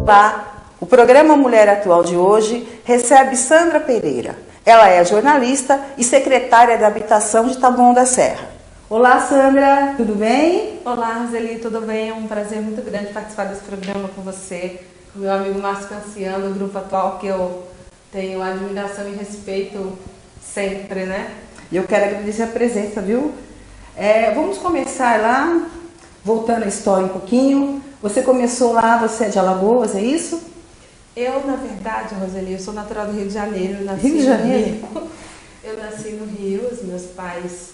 Olá! O programa Mulher Atual de hoje recebe Sandra Pereira. Ela é jornalista e secretária de Habitação de Taboão da Serra. Olá, Sandra, tudo bem? Olá, Roseli, tudo bem? É um prazer muito grande participar desse programa com você, com meu amigo Márcio Canciano, do Grupo Atual, que eu tenho admiração e respeito sempre, né? Eu quero agradecer a presença, viu? Vamos começar lá, voltando a história um pouquinho. Você começou lá, você é de Alagoas, é isso? Eu, na verdade, Roseli, eu sou natural do Rio de Janeiro. Rio de Janeiro? Eu nasci no Rio, os meus pais...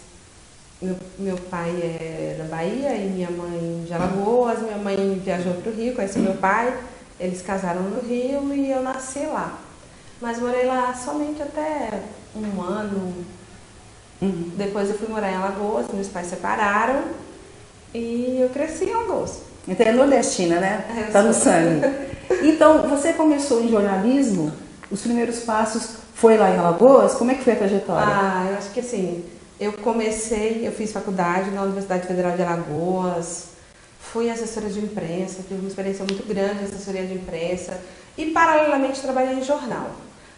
Meu pai é da Bahia e minha mãe de Alagoas. Minha mãe viajou para o Rio, conheceu meu pai. Eles casaram no Rio e eu nasci lá. Mas morei lá somente até um ano. Depois eu fui morar em Alagoas, meus pais separaram e eu cresci em Alagoas. Então é nordestina, né? Tá no sangue. Então, você começou em jornalismo? Os primeiros passos foi lá em Alagoas? Como é que foi a trajetória? Eu acho que assim, eu fiz faculdade na Universidade Federal de Alagoas, fui assessora de imprensa, tive uma experiência muito grande em assessoria de imprensa e paralelamente trabalhei em jornal.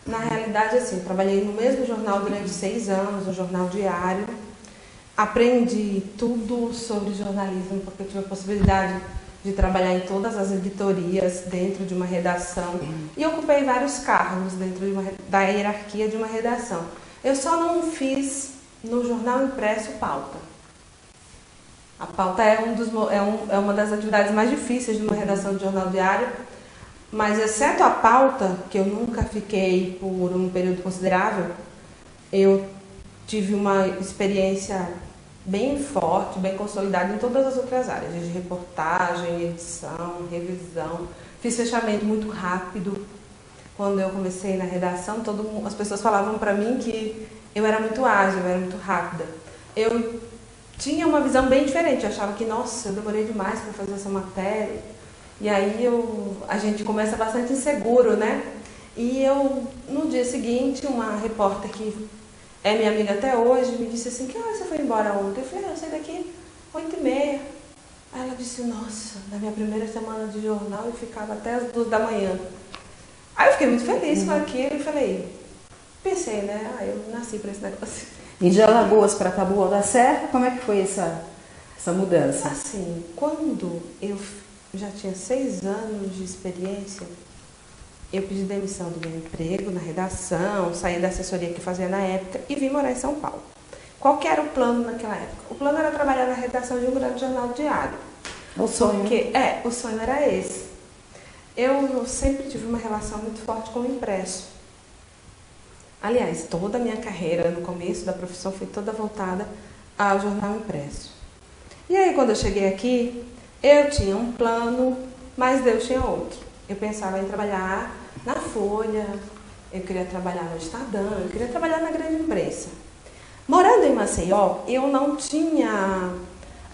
Na realidade, assim, trabalhei no mesmo jornal durante 6 anos, no jornal diário. Aprendi tudo sobre jornalismo, porque eu tive a possibilidade de trabalhar em todas as editorias dentro de uma redação e ocupei vários cargos dentro da hierarquia de uma redação. Eu só não fiz no jornal impresso pauta. A pauta é uma das atividades mais difíceis de uma redação de jornal diário, mas exceto a pauta, que eu nunca fiquei por um período considerável, eu tive uma experiência bem forte, bem consolidada em todas as outras áreas, de reportagem, edição, revisão. Fiz fechamento muito rápido. Quando eu comecei na redação, as pessoas falavam para mim que eu era muito ágil, eu era muito rápida. Eu tinha uma visão bem diferente, eu achava que, nossa, eu demorei demais para fazer essa matéria. E aí a gente começa bastante inseguro, né? E no dia seguinte, uma repórter que é minha amiga até hoje, me disse assim, que hora você foi embora ontem? Eu falei, eu saí daqui 8h30. Aí ela disse, nossa, na minha primeira semana de jornal eu ficava até as 2 da manhã. Aí eu fiquei muito feliz com aquilo e pensei, né, eu nasci para esse negócio. E de Alagoas para Taboão da Serra, como é que foi essa mudança? Assim, quando eu já tinha 6 anos de experiência, eu pedi demissão do meu emprego na redação, saí da assessoria que fazia na época e vim morar em São Paulo. Qual que era o plano naquela época? O plano era trabalhar na redação de um grande jornal diário. O sonho? O sonho era esse. Eu sempre tive uma relação muito forte com o impresso. Aliás, toda a minha carreira no começo da profissão foi toda voltada ao jornal impresso. E aí, quando eu cheguei aqui, eu tinha um plano, mas Deus tinha outro. Eu pensava em trabalhar na Folha, eu queria trabalhar no Estadão, eu queria trabalhar na grande imprensa. Morando em Maceió, eu não tinha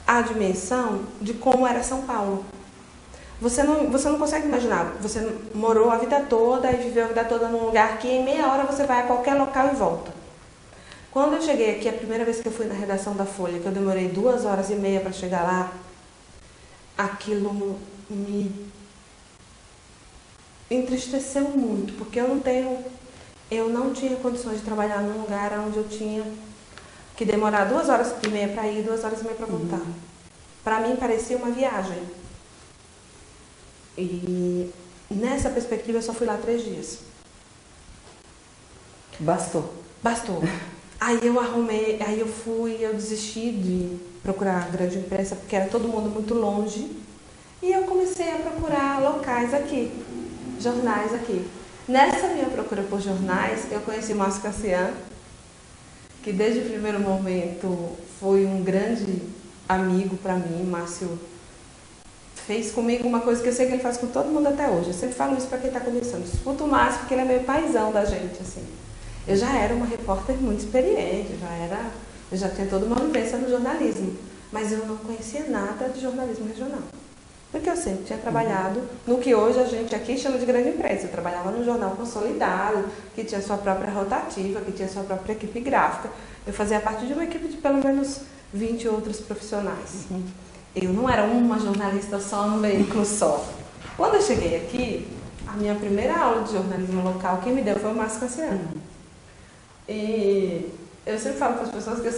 a dimensão de como era São Paulo. Você não consegue imaginar, você morou a vida toda e viveu a vida toda num lugar que em meia hora você vai a qualquer local e volta. Quando eu cheguei aqui, a primeira vez que eu fui na redação da Folha, que eu demorei 2h30 para chegar lá, aquilo me entristeceu muito, porque eu não tinha condições de trabalhar num lugar onde eu tinha que demorar 2h30 para ir, 2h30 para voltar. Para mim parecia uma viagem. E nessa perspectiva eu só fui lá 3 dias. Bastou? Bastou. Aí eu desisti de procurar a grande imprensa, porque era todo mundo muito longe. E eu comecei a procurar locais aqui, jornais aqui. Nessa minha procura por jornais, eu conheci Márcio Canciano, que desde o primeiro momento foi um grande amigo para mim. Márcio fez comigo uma coisa que eu sei que ele faz com todo mundo até hoje. Eu sempre falo isso para quem está começando. Escuta o Márcio, porque ele é meio paizão da gente, assim. Eu já era uma repórter muito experiente, eu já tinha toda uma vivência no jornalismo, mas eu não conhecia nada de jornalismo regional. Porque eu sempre tinha trabalhado no que hoje a gente aqui chama de grande imprensa. Eu trabalhava num jornal consolidado, que tinha sua própria rotativa, que tinha sua própria equipe gráfica. Eu fazia parte de uma equipe de pelo menos 20 outros profissionais. Eu não era uma jornalista só no veículo só. Quando eu cheguei aqui, a minha primeira aula de jornalismo local, quem me deu foi o Márcio Cassiano. E eu sempre falo para as pessoas que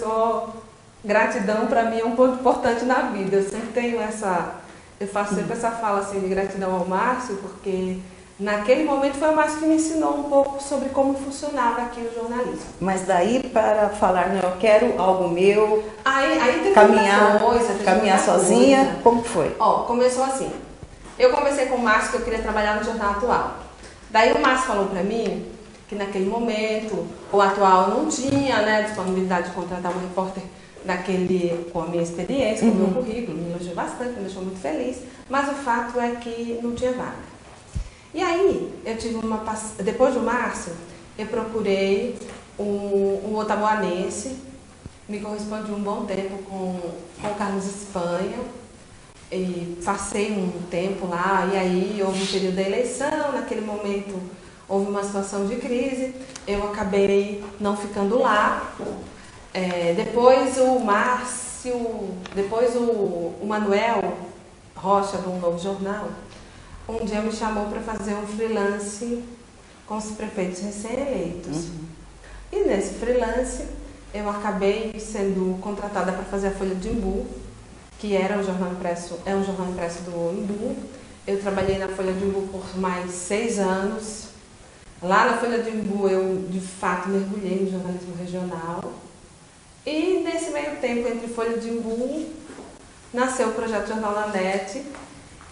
gratidão para mim é um ponto importante na vida. Eu sempre tenho eu faço sempre essa fala assim, de gratidão ao Márcio, porque naquele momento foi o Márcio que me ensinou um pouco sobre como funcionava aqui o jornalismo. Mas daí para falar, não, eu quero algo meu, Aí teve caminhar sozinha, como foi? Ó, começou assim. Eu conversei com o Márcio que eu queria trabalhar no Jornal Atual. Daí o Márcio falou para mim que naquele momento o Atual não tinha, né, disponibilidade de contratar um repórter com a minha experiência, com o meu currículo, me elogiou bastante, me deixou muito feliz, mas o fato é que não tinha vaga. E aí, eu tive depois do Márcio, eu procurei um otamoanense, me correspondi um bom tempo com o Carlos Espanha, e passei um tempo lá, e aí houve um período da eleição, naquele momento houve uma situação de crise, eu acabei não ficando lá. Depois o Márcio, depois o Manuel Rocha, do Novo Jornal, um dia me chamou para fazer um freelance com os prefeitos recém-eleitos. E nesse freelance eu acabei sendo contratada para fazer a Folha de Imbu, que era um jornal impresso do Imbu. Eu trabalhei na Folha de Imbu por mais 6 anos. Lá na Folha de Imbu eu, de fato, mergulhei no jornalismo regional. E nesse meio tempo, entre Folha de Imbu, nasceu o projeto Jornal da NET,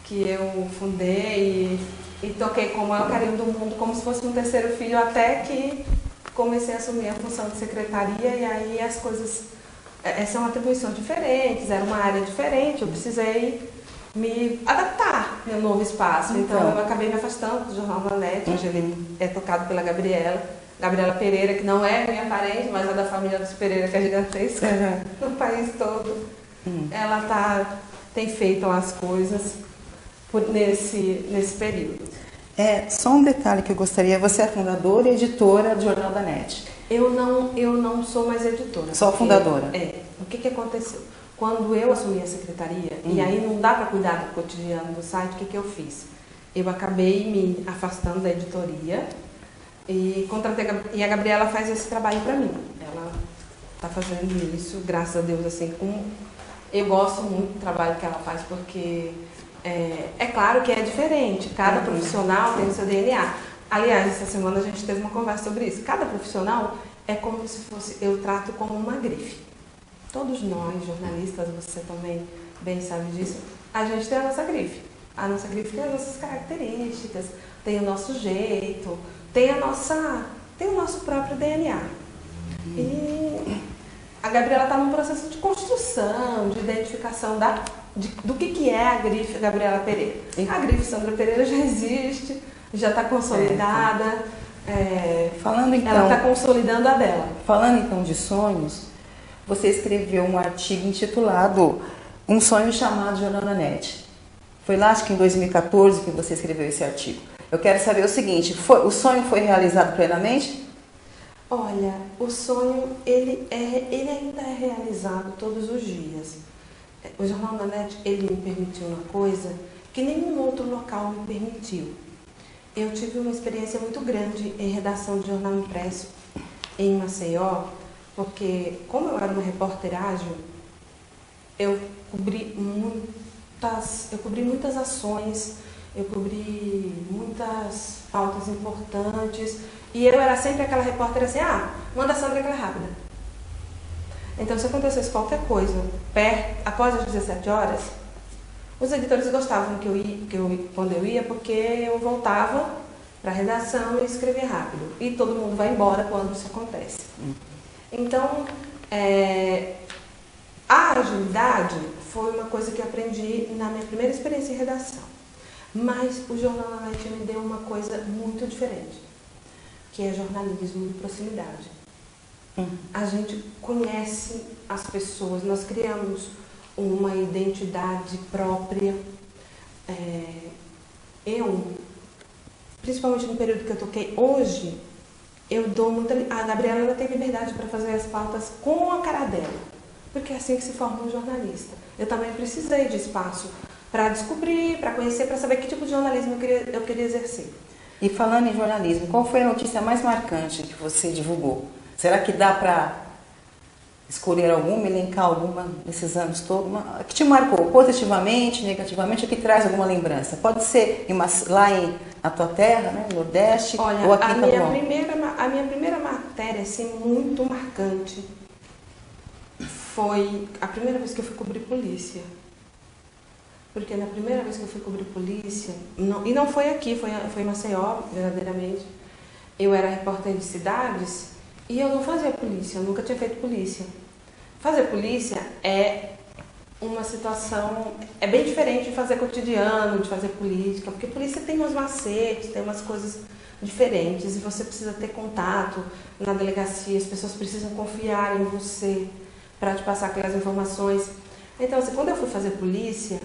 que eu fundei e toquei com o maior carinho do mundo, como se fosse um terceiro filho, até que comecei a assumir a função de secretaria, e aí as coisas são atribuições diferentes, era uma área diferente, eu precisei me adaptar no novo espaço. Então eu acabei me afastando do Jornal da NET, hoje ele é tocado pela Gabriela Pereira, que não é minha parente, mas é da família dos Pereira, que é gigantesca no país todo. Ela tem feito as coisas nesse período. Só um detalhe que eu gostaria, você é fundadora e editora do Jornal da NET. Eu não sou mais editora. Só fundadora? O que aconteceu? Quando eu assumi a secretaria, e aí não dá para cuidar do cotidiano do site, o que eu fiz? Eu acabei me afastando da editoria e a Gabriela faz esse trabalho para mim. Ela está fazendo isso, graças a Deus, assim, eu gosto muito do trabalho que ela faz, porque é claro que é diferente, cada profissional tem o seu DNA. Aliás, essa semana a gente teve uma conversa sobre isso. Cada profissional é como se fosse, eu trato como uma grife. Todos nós, jornalistas, você também bem sabe disso, a gente tem a nossa grife. A nossa grife tem as nossas características, tem o nosso jeito, tem o nosso próprio DNA. E a Gabriela está num processo de construção, de identificação do que é a grife Gabriela Pereira. A grife Sandra Pereira já existe, já está consolidada. Ela está consolidando a dela. Falando então de sonhos, você escreveu um artigo intitulado Um Sonho Chamado Jornal da NET. Foi lá, acho que em 2014, que você escreveu esse artigo. Eu quero saber o seguinte, o sonho foi realizado plenamente? Olha, o sonho, ele ainda é realizado todos os dias. O Jornal da NET, ele me permitiu uma coisa que nenhum outro local me permitiu. Eu tive uma experiência muito grande em redação de jornal impresso em Maceió, porque como eu era uma repórter ágil, eu cobri muitas ações, eu cobri muitas pautas importantes, e eu era sempre aquela repórter assim, manda a Sandra que ela é rápida. Então, se acontecesse qualquer coisa após as 17 horas, os editores gostavam quando eu ia, porque eu voltava para a redação e escrevia rápido. E todo mundo vai embora quando isso acontece. Então, a agilidade foi uma coisa que eu aprendi na minha primeira experiência em redação. Mas o Jornal da NET me deu uma coisa muito diferente, que é jornalismo de proximidade. A gente conhece as pessoas, nós criamos uma identidade própria. Principalmente no período que eu toquei, hoje, a Gabriela ela tem liberdade para fazer as pautas com a cara dela, porque é assim que se forma um jornalista. Eu também precisei de espaço para descobrir, para conhecer, para saber que tipo de jornalismo eu queria exercer. E falando em jornalismo, qual foi a notícia mais marcante que você divulgou? Será que dá para escolher alguma, elencar alguma nesses anos todos? Uma, que te marcou positivamente, negativamente, ou que traz alguma lembrança? Pode ser na tua terra, né, no Nordeste, Olha, ou aqui em a minha primeira matéria, assim, muito marcante, foi a primeira vez que eu fui cobrir polícia. Porque na primeira vez que eu fui cobrir polícia, e não foi aqui, foi em Maceió, verdadeiramente, eu era repórter de cidades e eu não fazia polícia, eu nunca tinha feito polícia. Fazer polícia é uma situação, é bem diferente de fazer cotidiano, de fazer política, porque polícia tem umas macetes, tem umas coisas diferentes e você precisa ter contato na delegacia, as pessoas precisam confiar em você para te passar aquelas informações. Então, assim, quando eu fui fazer polícia,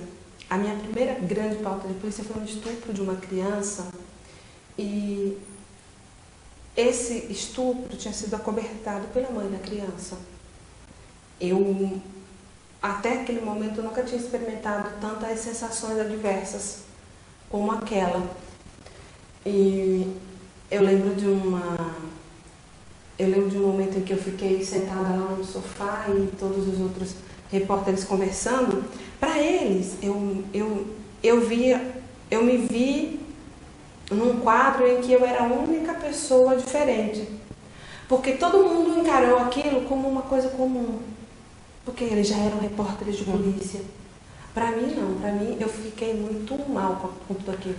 a minha primeira grande pauta de polícia foi um estupro de uma criança e esse estupro tinha sido acobertado pela mãe da criança. Eu, até aquele momento, nunca tinha experimentado tantas sensações adversas como aquela. E eu lembro de um momento em que eu fiquei sentada lá no sofá e todos os outros repórteres conversando. Para eles, eu me vi num quadro em que eu era a única pessoa diferente. Porque todo mundo encarou aquilo como uma coisa comum. Porque eles já eram repórteres de polícia. Para mim, não. Para mim, eu fiquei muito mal com tudo aquilo.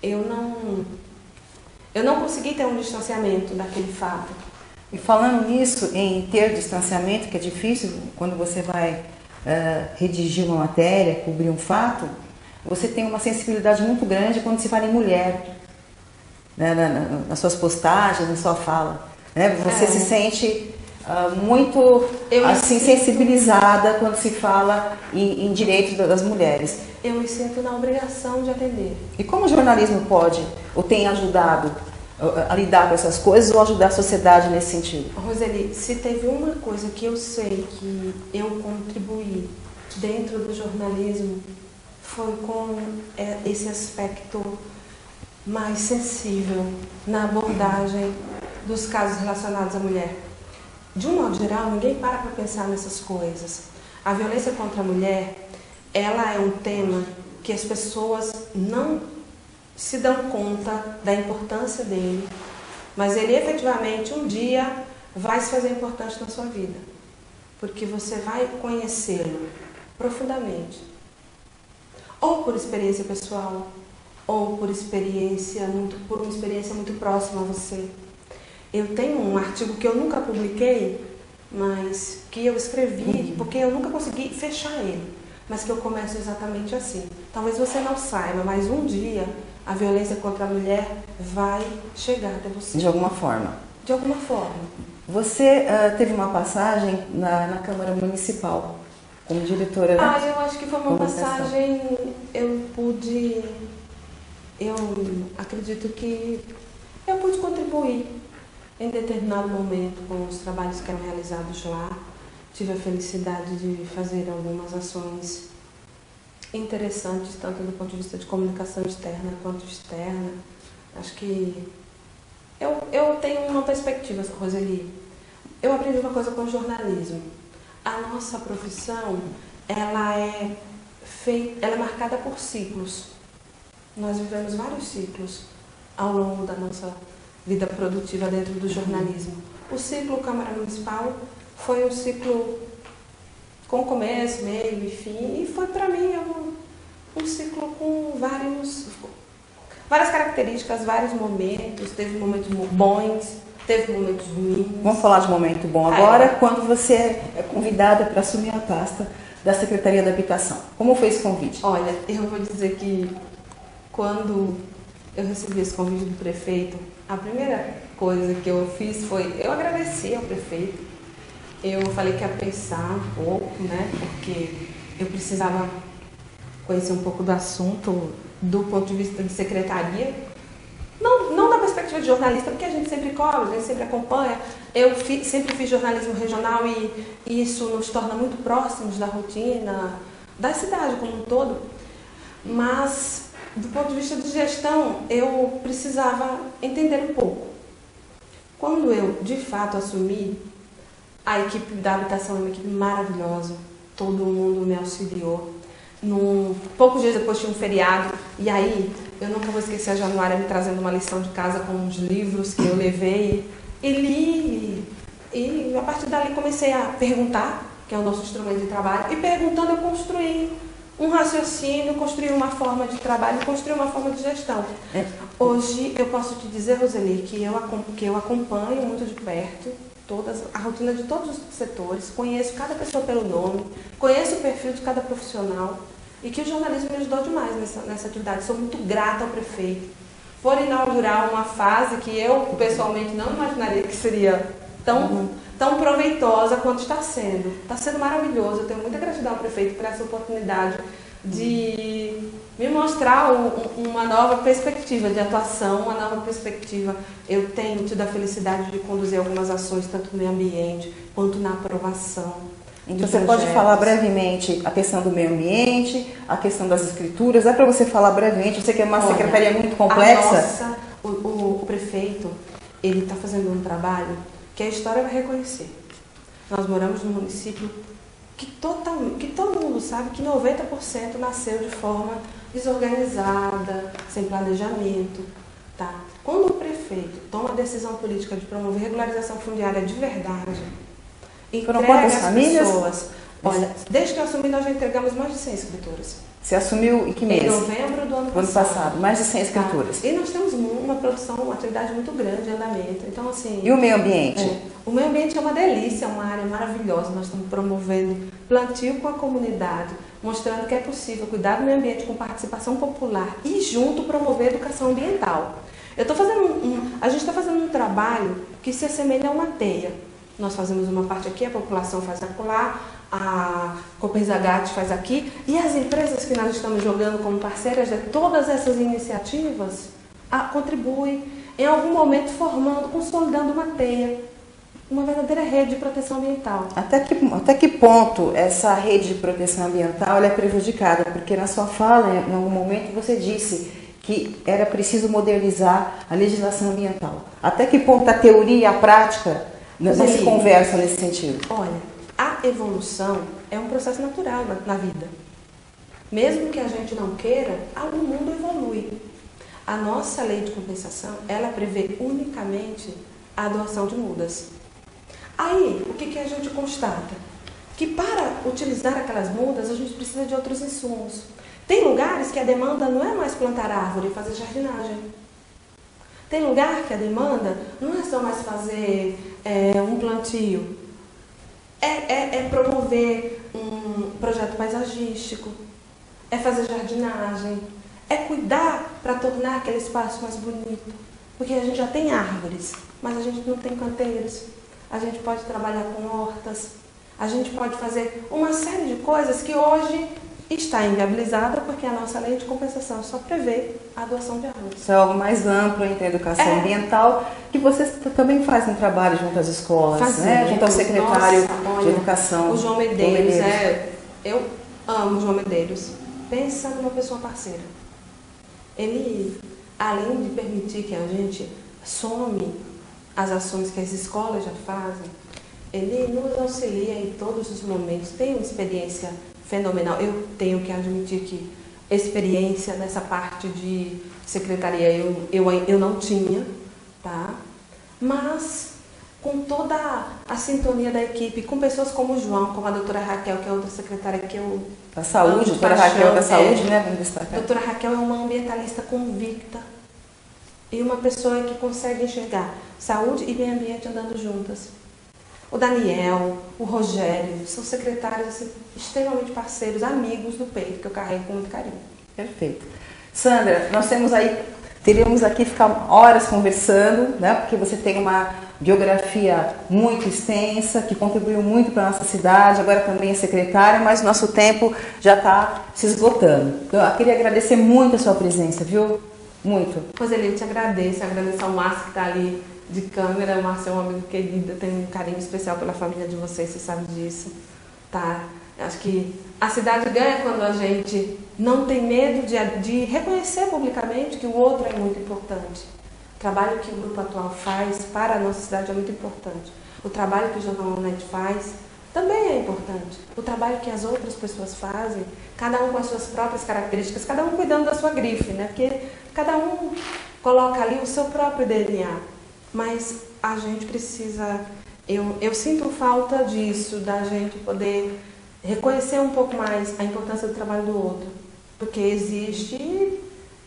Eu não consegui ter um distanciamento daquele fato. E falando nisso, em ter distanciamento, que é difícil quando você vai redigir uma matéria, cobrir um fato, você tem uma sensibilidade muito grande quando se fala em mulher, né, nas suas postagens, na sua fala. Né? Você se sente muito assim, sensibilizada quando se fala em direitos das mulheres. Eu me sinto na obrigação de atender. E como o jornalismo pode ou tem ajudado a lidar com essas coisas ou ajudar a sociedade nesse sentido? Roseli, se teve uma coisa que eu sei que eu contribuí dentro do jornalismo, foi com esse aspecto mais sensível na abordagem dos casos relacionados à mulher. De um modo geral, ninguém para pensar nessas coisas. A violência contra a mulher, ela é um tema que as pessoas não se dão conta da importância dele, mas ele efetivamente um dia vai se fazer importante na sua vida, porque você vai conhecê-lo profundamente, ou por experiência pessoal, ou por uma experiência muito próxima a você. Eu tenho um artigo que eu nunca publiquei, mas que eu escrevi, porque eu nunca consegui fechar ele, mas que eu começo exatamente assim. Talvez você não saiba, mas um dia a violência contra a mulher vai chegar até você. De alguma forma. De alguma forma. Você teve uma passagem na Câmara Municipal, como diretora, né? Eu acho que foi uma passagem, eu acredito que eu pude contribuir em determinado momento com os trabalhos que eram realizados lá. Tive a felicidade de fazer algumas ações interessantes, tanto do ponto de vista de comunicação externa quanto externa. Acho que eu tenho uma perspectiva, Roseli. Eu aprendi uma coisa com o jornalismo. A nossa profissão, ela é marcada por ciclos. Nós vivemos vários ciclos ao longo da nossa vida produtiva dentro do jornalismo. O ciclo Câmara Municipal foi um ciclo com começo, meio e fim, e foi para mim um ciclo com várias características, vários momentos. Teve momentos bons, teve momentos ruins. Vamos falar de momento bom agora, quando você é convidada para assumir a pasta da Secretaria da Habitação. Como foi esse convite? Olha, eu vou dizer que quando eu recebi esse convite do prefeito, a primeira coisa que eu fiz foi, eu agradeci ao prefeito. Eu falei que ia pensar um pouco, né, porque eu precisava conhecer um pouco do assunto do ponto de vista de secretaria. Não da perspectiva de jornalista, porque a gente sempre cobre, a gente sempre acompanha. Eu sempre fiz jornalismo regional e isso nos torna muito próximos da rotina da cidade como um todo. Mas, do ponto de vista de gestão, eu precisava entender um pouco. Quando eu, de fato, assumi, a equipe da habitação é uma equipe maravilhosa, todo mundo me auxiliou. Poucos dias depois tinha um feriado, e aí eu nunca vou esquecer a Januária me trazendo uma lição de casa com uns livros que eu levei e li. E a partir dali comecei a perguntar, que é o nosso instrumento de trabalho, e perguntando eu construí um raciocínio, construí uma forma de trabalho, construí uma forma de gestão. Hoje eu posso te dizer, Roseli, que eu acompanho muito de perto a rotina de todos os setores, conheço cada pessoa pelo nome, conheço o perfil de cada profissional e que o jornalismo me ajudou demais nessa atividade. Sou muito grata ao prefeito por inaugurar uma fase que eu pessoalmente não imaginaria que seria tão proveitosa quanto está sendo. Está sendo maravilhoso, eu tenho muita gratidão ao prefeito por essa oportunidade de me mostrar uma nova perspectiva de atuação, uma nova perspectiva. Eu tenho tido a felicidade de conduzir algumas ações, tanto no meio ambiente quanto na aprovação. Então você pode falar brevemente a questão do meio ambiente, a questão das escrituras. É para você falar brevemente, eu sei que é uma secretaria muito complexa. O prefeito, ele está fazendo um trabalho que a história vai reconhecer. Nós moramos num município que todo mundo sabe que 90% nasceu de forma desorganizada, sem planejamento. Tá? Quando o prefeito toma a decisão política de promover regularização fundiária de verdade, entrega às pessoas. Olha, desde que eu assumi, nós já entregamos mais de 100 escrituras. Você assumiu em que mês? Em novembro do ano passado. Mais de 100 escrituras. Tá? E nós temos uma produção, uma atividade muito grande de andamento. Então, assim... E o meio ambiente? O meio ambiente é uma delícia, é uma área maravilhosa. Nós estamos promovendo plantio com a comunidade, mostrando que é possível cuidar do meio ambiente com participação popular e, junto, promover a educação ambiental. A gente está fazendo um trabalho que se assemelha a uma teia. Nós fazemos uma parte aqui, a população faz acolá, a Copenhague faz aqui, e as empresas que nós estamos jogando como parceiras de todas essas iniciativas contribuem, em algum momento, consolidando uma teia, uma verdadeira rede de proteção ambiental. Até que ponto essa rede de proteção ambiental ela é prejudicada? Porque na sua fala, em algum momento, você disse que era preciso modernizar a legislação ambiental. Até que ponto a teoria e a prática não se conversam nesse sentido? Olha, a evolução é um processo natural na vida. Mesmo que a gente não queira, o mundo evolui. A nossa lei de compensação, ela prevê unicamente a doação de mudas. Aí, o que a gente constata? Que para utilizar aquelas mudas, a gente precisa de outros insumos. Tem lugares que a demanda não é mais plantar árvore e fazer jardinagem. Tem lugar que a demanda não é só mais fazer um plantio. É promover um projeto paisagístico, é fazer jardinagem, é cuidar para tornar aquele espaço mais bonito. Porque a gente já tem árvores, mas a gente não tem canteiros. A gente pode trabalhar com hortas, a gente pode fazer uma série de coisas que hoje está inviabilizada porque a nossa lei de compensação só prevê a doação de árvores. Isso é algo mais amplo entre a educação ambiental, que vocês também fazem um trabalho junto às escolas, né? Junto ao secretário de Educação. O João Medeiros, eu amo o João Medeiros. Pensa numa pessoa parceira. Ele, além de permitir que a gente some as ações que as escolas já fazem, ele nos auxilia em todos os momentos. Tem uma experiência fenomenal. Eu tenho que admitir que experiência nessa parte de secretaria eu não tinha, tá? Mas com toda a sintonia da equipe, com pessoas como o João, como a doutora Raquel, que é outra secretária que eu... Da saúde, doutora Raquel da saúde, né? Vamos destacar. A doutora Raquel é uma ambientalista convicta e uma pessoa que consegue enxergar saúde e meio ambiente andando juntas. O Daniel, o Rogério, são secretários assim, extremamente parceiros, amigos do peito, que eu carrego com muito carinho. Perfeito. Sandra, teríamos aqui ficar horas conversando, né? Porque você tem uma biografia muito extensa, que contribuiu muito para a nossa cidade, agora também é secretária, mas o nosso tempo já está se esgotando. Então, eu queria agradecer muito a sua presença, viu? Muito. Roseli, eu te agradeço ao Márcio que está ali de câmera. O Márcio é um amigo querido, eu tenho um carinho especial pela família de vocês, você sabe disso, tá? Acho que a cidade ganha quando a gente não tem medo de reconhecer publicamente que o outro é muito importante. O trabalho que o Grupo Atual faz para a nossa cidade é muito importante. O trabalho que o Jornal Net faz também é importante. O trabalho que as outras pessoas fazem, cada um com as suas próprias características, cada um cuidando da sua grife, né? Porque cada um coloca ali o seu próprio DNA. Mas a gente precisa... Eu sinto falta disso, da gente poder reconhecer um pouco mais a importância do trabalho do outro. Porque existe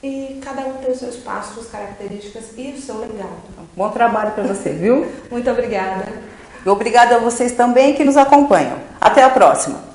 e cada um tem o seu espaço, suas características e o seu legado. Bom trabalho para você, viu? Muito obrigada. E obrigada a vocês também que nos acompanham. Até a próxima.